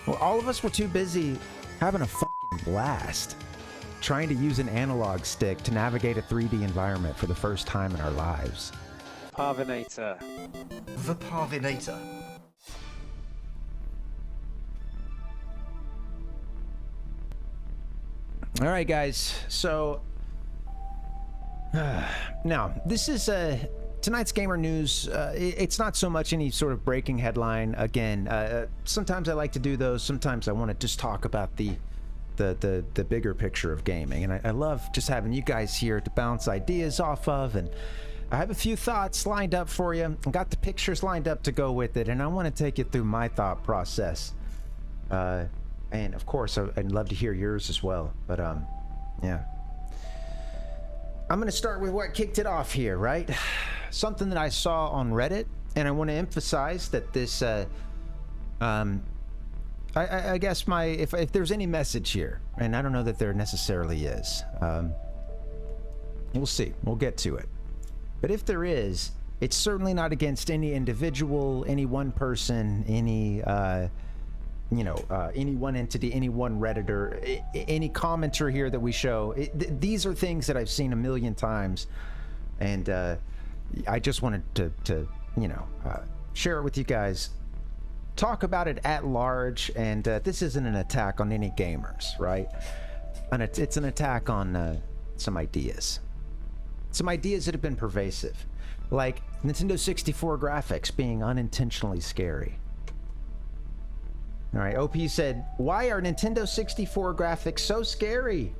Well, all of us were too busy having a fucking blast, trying to use an analog stick to navigate a 3D environment for the first time in our lives. Parvinator. The Parvinator. All right, guys. So now this is tonight's gamer news. It's not so much any sort of breaking headline. Again, sometimes I like to do those. Sometimes I want to just talk about the bigger picture of gaming, and I love just having you guys here to bounce ideas off of. And I have a few thoughts lined up for you. I got the pictures lined up to go with it, and I want to take you through my thought process. And of course, I'd love to hear yours as well. But yeah, I'm gonna start with what kicked it off here, right? Something that I saw on Reddit, and I want to emphasize that this I guess if there's any message here, and I don't know that there necessarily is, we'll see, we'll get to it. But if there is, it's certainly not against any individual, any one person, any any one entity, any one Redditor, any commenter here that we show. These are things that I've seen a million times, and I just wanted to share it with you guys, talk about it at large, and this isn't an attack on any gamers, right? And it's an attack on some ideas that have been pervasive, like Nintendo 64 graphics being unintentionally scary. All right, OP said, why are Nintendo 64 graphics so scary?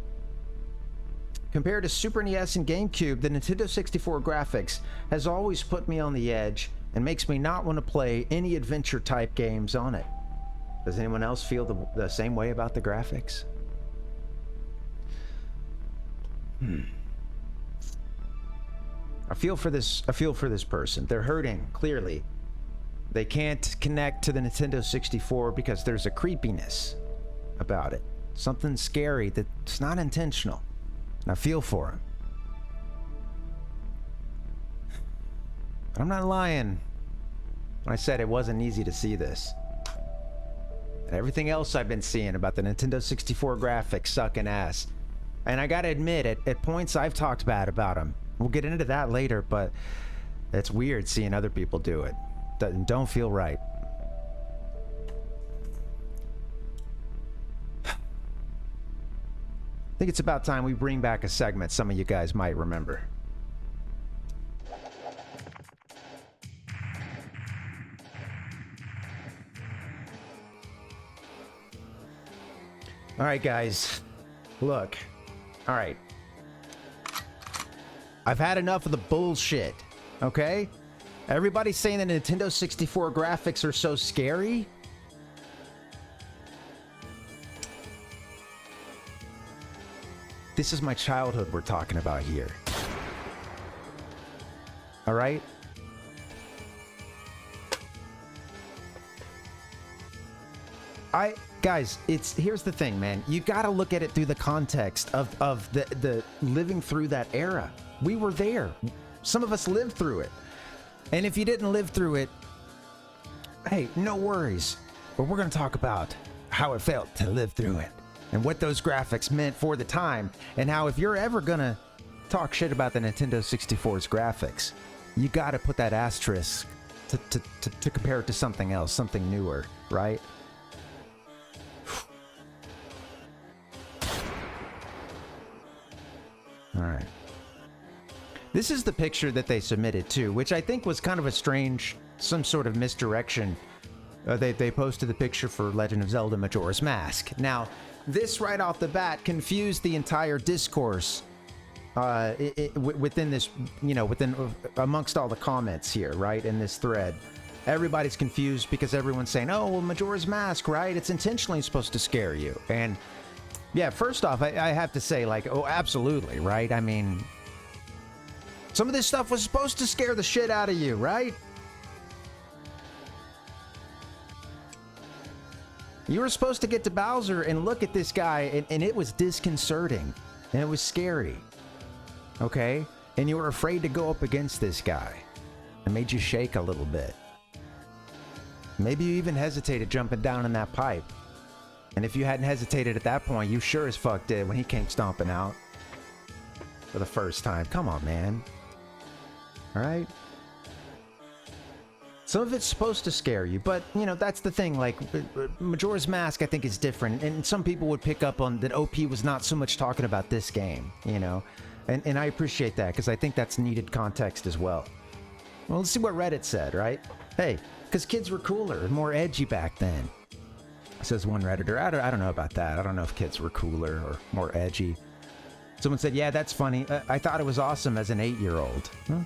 Compared to Super NES and GameCube, the Nintendo 64 graphics has always put me on the edge and makes me not want to play any adventure type games on it. Does anyone else feel the same way about the graphics? I feel for this person. They're hurting, clearly. They can't connect to the Nintendo 64 because there's a creepiness about it. Something scary that's not intentional. And I feel for them. But I'm not lying when I said it wasn't easy to see this. And everything else I've been seeing about the Nintendo 64 graphics sucking ass. And I gotta admit, at points I've talked bad about them. We'll get into that later, but it's weird seeing other people do it. Don't feel right. I think it's about time we bring back a segment some of you guys might remember. All right, guys. Look. All right. I've had enough of the bullshit, okay? Everybody's saying that Nintendo 64 graphics are so scary. This is my childhood we're talking about here. All right? Guys, here's the thing, man. You gotta look at it through the context of the living through that era. We were there. Some of us lived through it. And if you didn't live through it, hey, no worries. But we're going to talk about how it felt to live through it and what those graphics meant for the time, and how if you're ever going to talk shit about the Nintendo 64's graphics, you got to put that asterisk to compare it to something else, something newer, right? All right. This is the picture that they submitted too, which I think was kind of a strange, some sort of misdirection. They posted the picture for Legend of Zelda Majora's Mask. Now, this right off the bat confused the entire discourse within this, amongst all the comments here, right, in this thread. Everybody's confused because everyone's saying, oh, well, Majora's Mask, right? It's intentionally supposed to scare you. And yeah, first off, I have to say, like, oh, absolutely, right? I mean, some of this stuff was supposed to scare the shit out of you, right? You were supposed to get to Bowser and look at this guy, and it was disconcerting, and it was scary, okay? And you were afraid to go up against this guy. It made you shake a little bit. Maybe you even hesitated jumping down in that pipe. And if you hadn't hesitated at that point, you sure as fuck did when he came stomping out for the first time. Come on, man. All right? Some of it's supposed to scare you, but, you know, that's the thing. Like, Majora's Mask, I think, is different. And some people would pick up on that OP was not so much talking about this game, you know? And I appreciate that, because I think that's needed context as well. Well, let's see what Reddit said, right? Hey, because kids were cooler and more edgy back then. Says one Redditor. I don't know about that. I don't know if kids were cooler or more edgy. Someone said, yeah, that's funny. I thought it was awesome as an 8-year-old. Huh?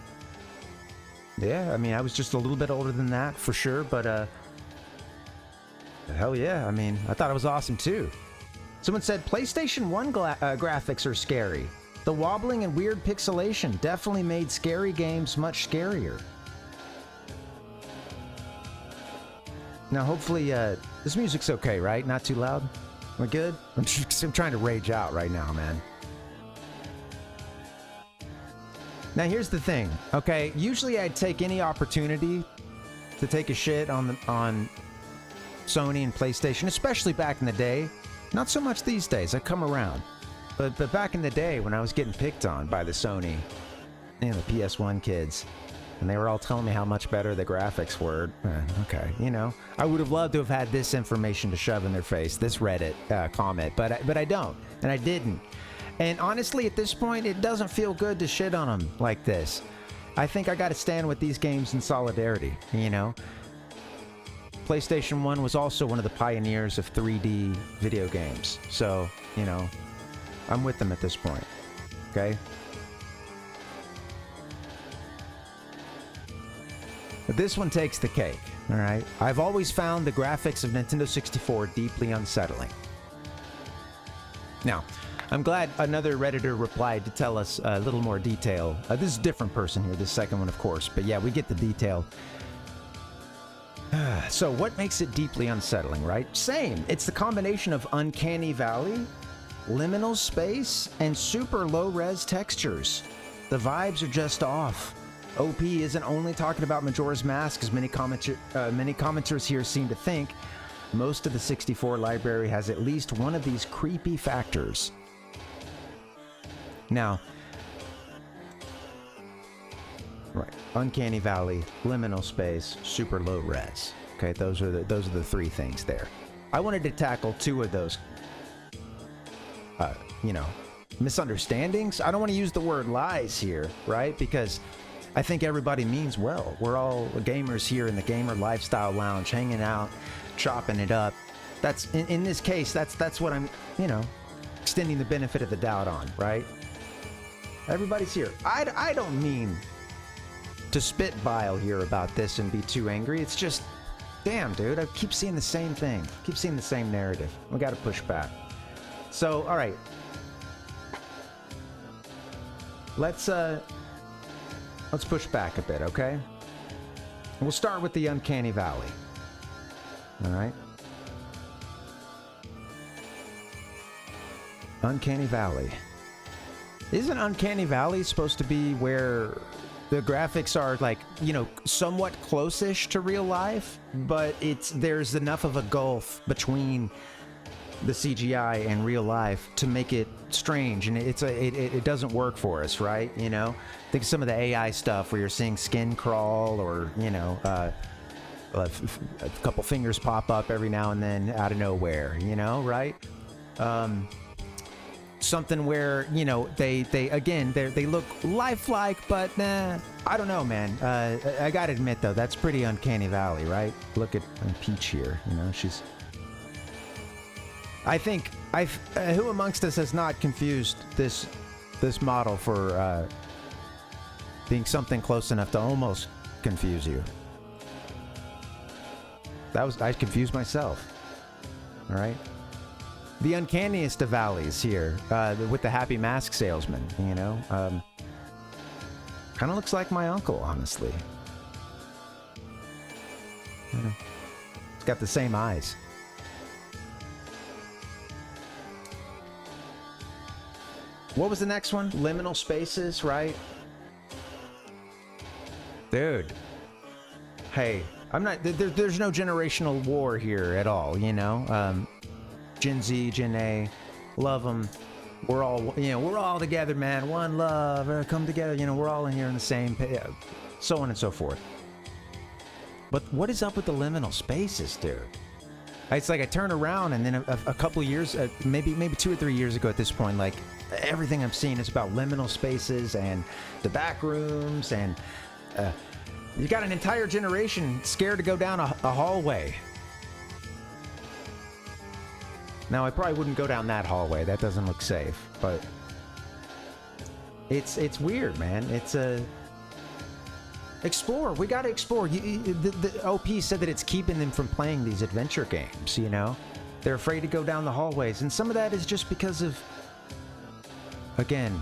Yeah, I mean, I was just a little bit older than that, for sure, but, hell yeah, I mean, I thought it was awesome, too. Someone said, PlayStation 1 graphics are scary. The wobbling and weird pixelation definitely made scary games much scarier. Now, hopefully, this music's okay, right? Not too loud? We're good? I'm trying to rage out right now, man. Now, here's the thing, okay? Usually I'd take any opportunity to take a shit on Sony and PlayStation, especially back in the day. Not so much these days. I come around. But back in the day when I was getting picked on by the Sony, you know, the PS1 kids, and they were all telling me how much better the graphics were. Okay, you know, I would have loved to have had this information to shove in their face, this Reddit comment, but I don't, and I didn't. And honestly, at this point, it doesn't feel good to shit on them like this. I think I got to stand with these games in solidarity, you know? PlayStation 1 was also one of the pioneers of 3D video games. So, you know, I'm with them at this point, okay? But this one takes the cake, all right? I've always found the graphics of Nintendo 64 deeply unsettling. Now, I'm glad another Redditor replied to tell us a little more detail. This is a different person here, this second one, of course. But yeah, we get the detail. So what makes it deeply unsettling, right? Same. It's the combination of Uncanny Valley, liminal space, and super low-res textures. The vibes are just off. OP isn't only talking about Majora's Mask, as many commenters here seem to think. Most of the 64 library has at least one of these creepy factors. Now, right, Uncanny Valley, liminal space, super low res. Okay, those are the three things there. I wanted to tackle two of those, you know, misunderstandings. I don't want to use the word lies here, right? Because I think everybody means well. We're all gamers here in the Gamer Lifestyle Lounge, hanging out, chopping it up. That's in this case, that's what I'm, you know, extending the benefit of the doubt on, right? Everybody's here. I don't mean to spit bile here about this and be too angry. It's just, damn, dude, I keep seeing the same thing. Keep seeing the same narrative. We got to push back. So, all right. Let's push back a bit, okay? We'll start with the Uncanny Valley. All right? Uncanny Valley. Isn't Uncanny Valley supposed to be where the graphics are, like, you know, somewhat close-ish to real life, but there's enough of a gulf between the CGI and real life to make it strange, and it doesn't work for us, right? You know, think of some of the AI stuff where you're seeing skin crawl, or, you know, a couple fingers pop up every now and then out of nowhere, you know, right? Something where, you know, they look lifelike, but I don't know, man. I gotta admit though, that's pretty Uncanny Valley, right? Look at Peach here, you know, she's. I think who amongst us has not confused this model for being something close enough to almost confuse you? I confused myself. All right. The uncanniest of valleys here, with the happy mask salesman, you know. Kind of looks like my uncle, honestly. It's got the same eyes. What was the next one? Liminal spaces, right? Dude. Hey, I'm not... There's no generational war here at all, you know? Gen Z, Gen A, love them. We're all, we're all together, man. One love, come together. We're all in here in the same, so on and so forth. But what is up with the liminal spaces, dude? It's like I turn around and then a couple of years, maybe 2 or 3 years ago at this point, like everything I'm seeing is about liminal spaces and the back rooms, and you got an entire generation scared to go down a hallway. Now, I probably wouldn't go down that hallway. That doesn't look safe, but it's weird, man. It's explore. We got to explore. The OP said that it's keeping them from playing these adventure games, They're afraid to go down the hallways. And some of that is just because of, again,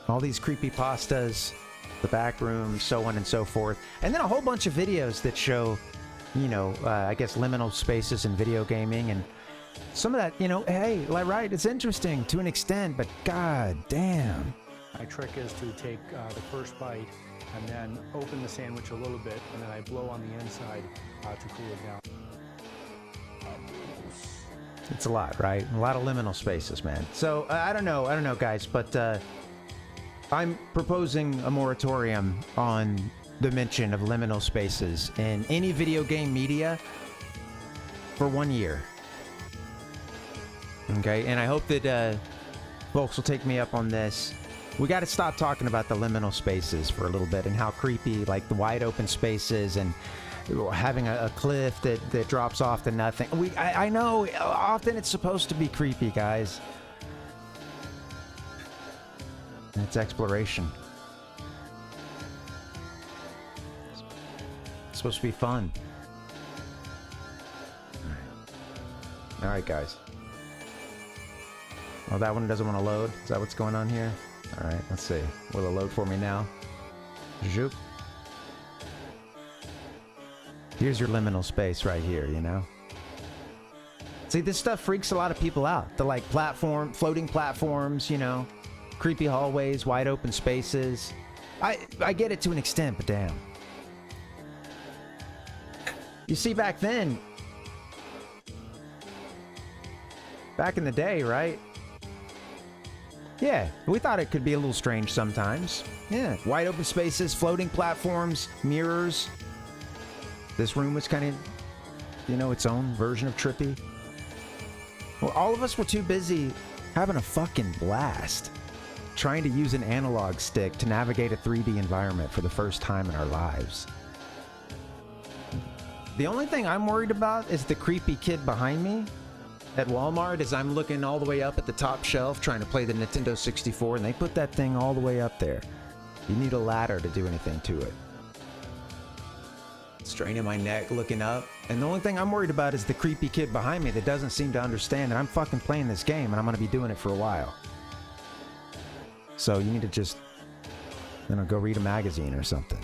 all these creepypastas, the back room, so on and so forth. And then a whole bunch of videos that show, I guess liminal spaces in video gaming. And some of that, hey, right, it's interesting to an extent, but god damn. My trick is to take the first bite and then open the sandwich a little bit, and then I blow on the inside to cool it down. It's a lot, right? A lot of liminal spaces, man. So I don't know, guys, but I'm proposing a moratorium on the mention of liminal spaces in any video game media for 1 year. Okay, and I hope that folks will take me up on this. We got to stop talking about the liminal spaces for a little bit and how creepy, like the wide open spaces and having a cliff that drops off to nothing. I know often it's supposed to be creepy, guys. And it's exploration. It's supposed to be fun. All right, guys. Oh, that one doesn't want to load. Is that what's going on here? All right, let's see. Will it load for me now? Zoop. Here's your liminal space right here, See, this stuff freaks a lot of people out. The floating platforms, creepy hallways, wide open spaces. I get it to an extent, but damn. You see, back then, back in the day, right? Yeah, we thought it could be a little strange sometimes. Yeah, wide open spaces, floating platforms, mirrors. This room was kind of, its own version of trippy. Well, all of us were too busy having a fucking blast, trying to use an analog stick to navigate a 3D environment for the first time in our lives. The only thing I'm worried about is the creepy kid behind me at Walmart as I'm looking all the way up at the top shelf trying to play the Nintendo 64, and they put that thing all the way up there. You need a ladder to do anything to it. Straining my neck, looking up, and the only thing I'm worried about is the creepy kid behind me that doesn't seem to understand that I'm fucking playing this game and I'm gonna be doing it for a while. So you need to just, go read a magazine or something.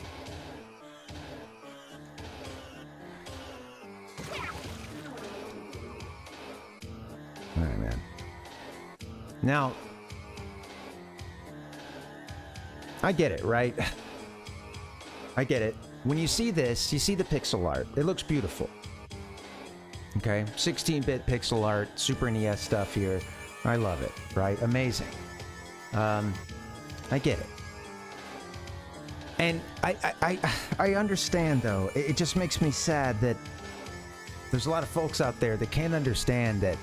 All right, man. Now, I get it, right? I get it. When you see this, you see the pixel art. It looks beautiful. Okay? 16-bit pixel art, Super NES stuff here. I love it, right? Amazing. I get it. And I understand, though. It just makes me sad that there's a lot of folks out there that can't understand that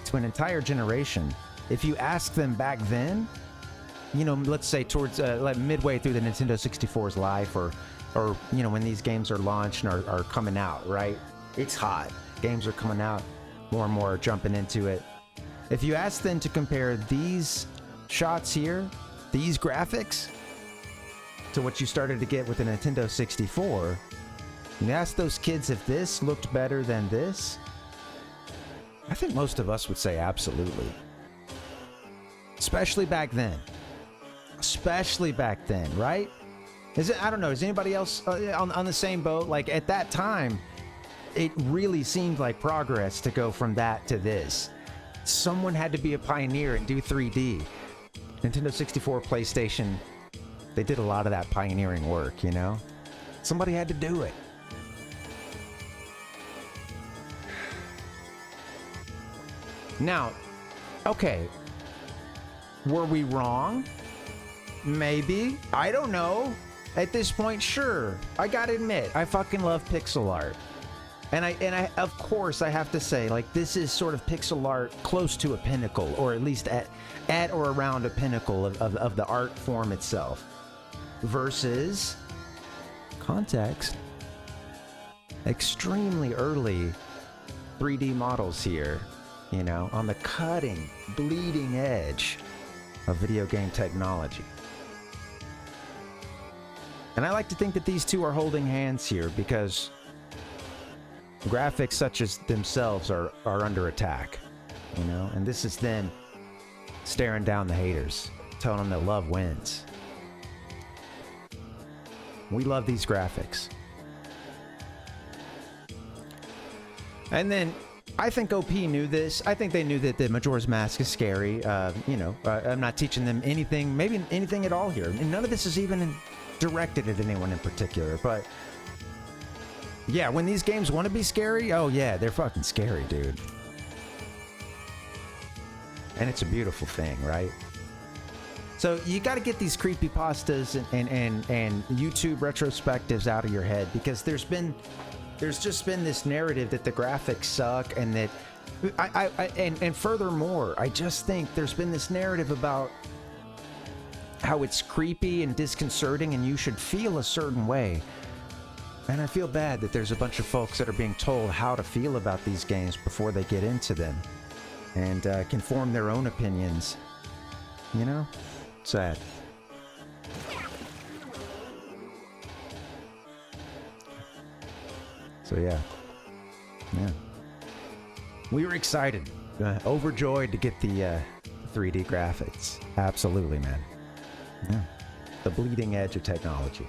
to an entire generation, if you ask them back then, let's say towards midway through the Nintendo 64's life, or when these games are launched and are coming out, right? It's hot. Games are coming out. More and more are jumping into it. If you ask them to compare these shots here, these graphics, to what you started to get with the Nintendo 64, and you ask those kids if this looked better than this, I think most of us would say absolutely. Especially back then. Especially back then, right? I don't know, is anybody else on the same boat? Like, at that time, it really seemed like progress to go from that to this. Someone had to be a pioneer and do 3D. Nintendo 64, PlayStation, they did a lot of that pioneering work, Somebody had to do it. Now, okay, were we wrong? Maybe. I don't know. At this point, sure. I gotta admit, I fucking love pixel art. And I of course I have to say, like, this is sort of pixel art close to a pinnacle, or at least at or around a pinnacle of the art form itself. Versus Context. Extremely early 3D models here, you know, on the cutting, bleeding edge of video game technology. And I like to think that these two are holding hands here, because graphics such as themselves are under attack, you know, and this is them staring down the haters, telling them that love wins. We love these graphics. And then I think OP knew this. I think they knew that the Majora's Mask is scary. You know, I'm not teaching them anything, maybe anything at all here. And none of this is even directed at anyone in particular. But yeah, when these games want to be scary, oh yeah, they're fucking scary, dude. And it's a beautiful thing, right? So you got to get these creepypastas and YouTube retrospectives out of your head, because there's just been this narrative that the graphics suck, and that and furthermore, I just think there's been this narrative about how it's creepy and disconcerting and you should feel a certain way. And I feel bad that there's a bunch of folks that are being told how to feel about these games before they get into them, and can form their own opinions. You know? Sad. So yeah. We were excited, overjoyed to get the 3D graphics. Absolutely, man. Yeah. The bleeding edge of technology.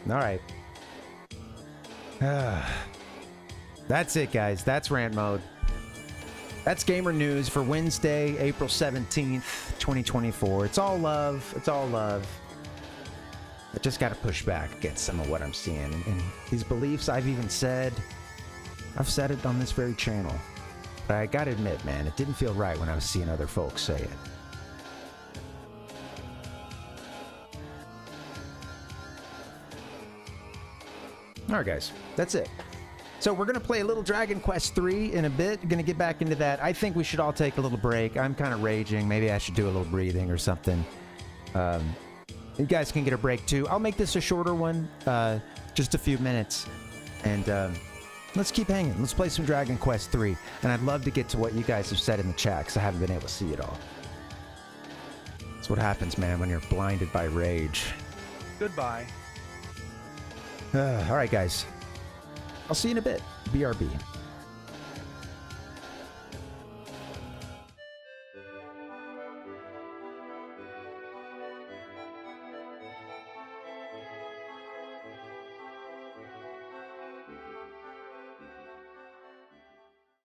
All right. That's it, guys. That's rant mode. That's gamer news for Wednesday, April 17th, 2024. It's all love. It's all love. I just got to push back against some of what I'm seeing. And these beliefs I've said it on this very channel. But I got to admit, man, it didn't feel right when I was seeing other folks say it. All right, guys, that's it. So we're going to play a little Dragon Quest 3 in a bit. Going to get back into that. I think we should all take a little break. I'm kind of raging. Maybe I should do a little breathing or something. You guys can get a break too. I'll make this a shorter one, just a few minutes. And let's keep hanging. Let's play some Dragon Quest 3. And I'd love to get to what you guys have said in the chat, because I haven't been able to see it all. That's what happens, man, when you're blinded by rage. Goodbye. All right, guys. I'll see you in a bit. BRB.